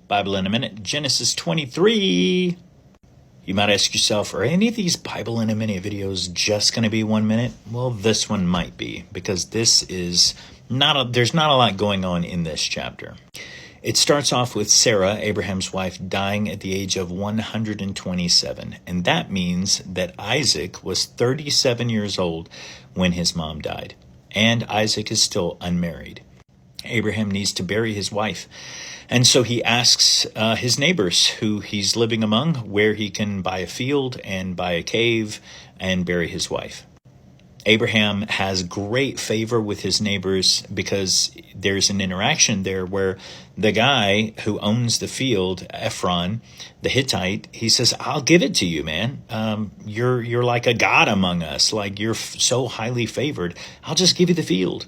Bible in a Minute, Genesis 23. You might ask yourself, are any of these Bible in a Minute videos just going to be 1 minute? Well, this one might be, because this is there's not a lot going on in this chapter. It starts off with Sarah, Abraham's wife, dying at the age of 127. And that means that Isaac was 37 years old when his mom died. And Isaac is still unmarried. Abraham needs to bury his wife. And so he asks his neighbors who he's living among where he can buy a field and buy a cave and bury his wife. Abraham has great favor with his neighbors because there's an interaction there where the guy who owns the field, Ephron, the Hittite, he says, I'll give it to you, man. You're like a god among us. Like you're so highly favored. I'll just give you the field.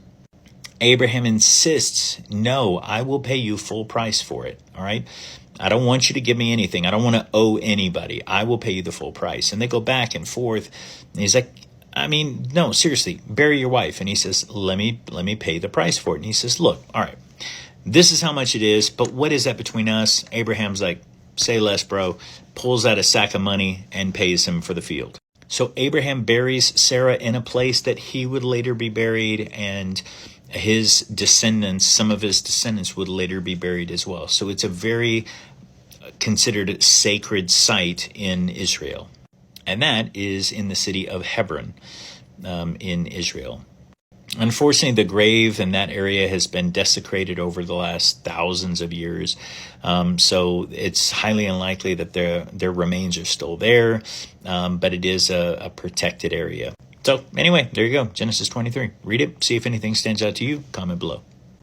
Abraham insists, no, I will pay you full price for it. All right. I don't want you to give me anything. I don't want to owe anybody. I will pay you the full price. And they go back and forth. And he's like, no, seriously, bury your wife. And he says, let me pay the price for it. And he says, look, all right, this is how much it is, but what is that between us? Abraham's like, say less, bro, pulls out a sack of money and pays him for the field. So Abraham buries Sarah in a place that he would later be buried, and his descendants, some of his descendants would later be buried as well. So it's a very considered sacred site in Israel. And that is in the city of Hebron in Israel. Unfortunately, the grave in that area has been desecrated over the last thousands of years. So it's highly unlikely that their remains are still there, but it is a protected area. So anyway, there you go, Genesis 23. Read it, see if anything stands out to you, comment below.